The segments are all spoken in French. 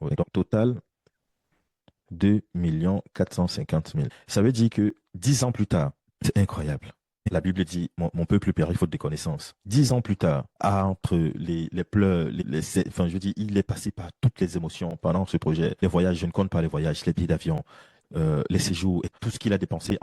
Ouais, donc, total, 2 450 000. Ça veut dire que 10 ans plus tard, c'est incroyable. La Bible dit, mon peuple périt faute de connaissances. 10 ans plus tard, entre les pleurs, enfin, je veux dire, il est passé par toutes les émotions pendant ce projet. Les voyages, je ne compte pas les voyages, les billets d'avion, les séjours et tout ce qu'il a dépensé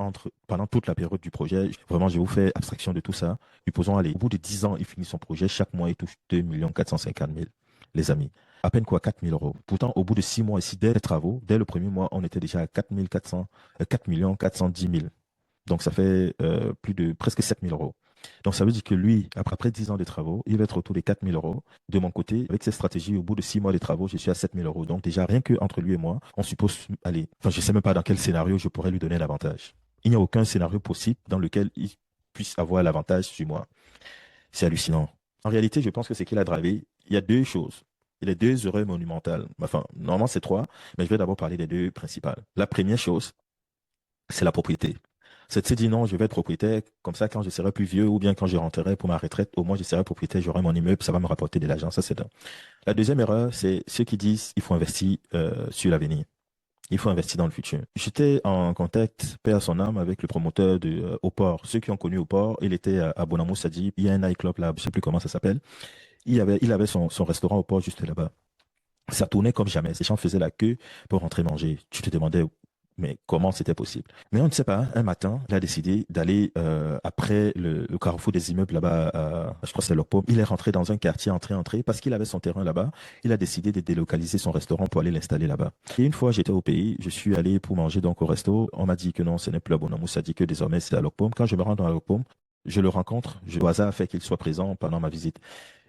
pendant toute la période du projet. Vraiment, je vous fais abstraction de tout ça. Supposons, allez, au bout de 10 ans, il finit son projet. Chaque mois, il touche 2 450 000, les amis. À peine quoi, 4 000 euros. Pourtant, au bout de 6 mois ici, dès les travaux, dès le premier mois, on était déjà à 4 410 000. Donc, ça fait plus de presque 7 000 euros. Donc, ça veut dire que lui, après 10 ans de travaux, il va être autour des 4 000 euros. De mon côté, avec cette stratégie, au bout de 6 mois de travaux, je suis à 7 000 euros. Donc, déjà, rien que entre lui et moi, on suppose, allez, enfin, je ne sais même pas dans quel scénario je pourrais lui donner l'avantage. Il n'y a aucun scénario possible dans lequel il puisse avoir l'avantage sur moi. C'est hallucinant. En réalité, je pense que c'est qu'il a drivé. Il y a deux choses. Il y a deux erreurs monumentales. Enfin, normalement, c'est trois, mais je vais d'abord parler des deux principales. La première chose, c'est la propriété. C'est de se dire non, je vais être propriétaire, comme ça, quand je serai plus vieux ou bien quand je rentrerai pour ma retraite, au moins je serai propriétaire, j'aurai mon immeuble, ça va me rapporter de l'argent. Ça, c'est un. La deuxième erreur, c'est ceux qui disent il faut investir sur l'avenir. Il faut investir dans le futur. J'étais en contact, paix à son âme, avec le promoteur au port. Ceux qui ont connu au port, il était à Bonamou Sadi. Il y a un nightclub là, je ne sais plus comment ça s'appelle. Il avait son restaurant au port juste là-bas. Ça tournait comme jamais. Les gens faisaient la queue pour rentrer manger. Tu te demandais, mais comment c'était possible? Mais on ne sait pas. Un matin, il a décidé d'aller après le carrefour des immeubles là-bas, je crois que c'est leur pomme. Il est rentré dans un quartier entrée, parce qu'il avait son terrain là-bas. Il a décidé de délocaliser son restaurant pour aller l'installer là-bas. Et une fois, j'étais au pays, je suis allé pour manger donc au resto. On m'a dit que non, ce n'est plus à Bonamou, ça dit que désormais c'est à Locpom. Quand je me rends dans Locpom, je le rencontre, le hasard a fait qu'il soit présent pendant ma visite.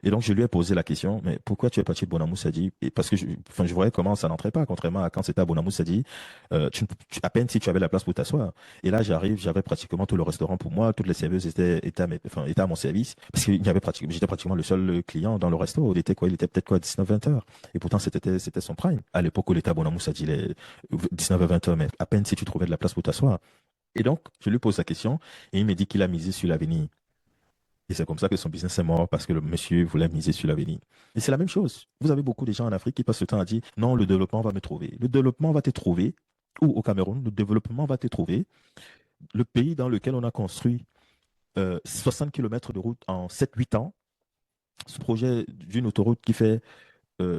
Et donc, je lui ai posé la question, mais pourquoi tu es parti de Bonamou Sadi? Et parce que enfin, je voyais comment ça n'entrait pas, contrairement à quand c'était à Bonamou Sadi, à peine si tu avais la place pour t'asseoir. Et là, j'arrive, j'avais pratiquement tout le restaurant pour moi, toutes les serveuses étaient à mon service, parce qu'il y avait pratiquement, j'étais pratiquement le seul client dans le resto. Il était quoi? Il était peut-être quoi, 19-20 heures. Et pourtant, c'était son prime. À l'époque où il était à Bonamou Sadi, les 19 à 20 heures, mais à peine si tu trouvais de la place pour t'asseoir. Et donc, je lui pose la question, et il me dit qu'il a misé sur l'avenir. Et c'est comme ça que son business est mort parce que le monsieur voulait miser sur l'avenir. Et c'est la même chose. Vous avez beaucoup de gens en Afrique qui passent le temps à dire non, le développement va me trouver. Le développement va te trouver. Ou au Cameroun, le développement va te trouver. Le pays dans lequel on a construit 60 km de route en 7-8 ans, ce projet d'une autoroute qui fait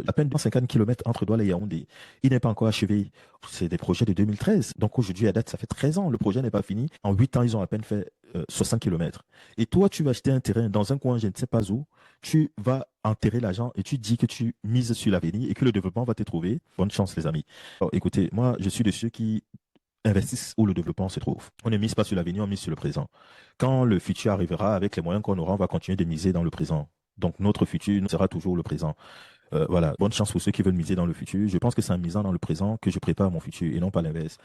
à peine 50 km entre Douala et Yaoundé. Il n'est pas encore achevé. C'est des projets de 2013. Donc aujourd'hui, à date, ça fait 13 ans. Le projet n'est pas fini. En 8 ans, ils ont à peine fait 60 km. Et toi, tu vas acheter un terrain dans un coin, je ne sais pas où. Tu vas enterrer l'argent et tu dis que tu mises sur l'avenir et que le développement va te trouver. Bonne chance, les amis. Alors, écoutez, moi, je suis de ceux qui investissent où le développement se trouve. On ne mise pas sur l'avenir, on mise sur le présent. Quand le futur arrivera, avec les moyens qu'on aura, on va continuer de miser dans le présent. Donc notre futur sera toujours le présent. Voilà, bonne chance pour ceux qui veulent miser dans le futur. Je pense que c'est en misant dans le présent que je prépare mon futur et non pas l'inverse.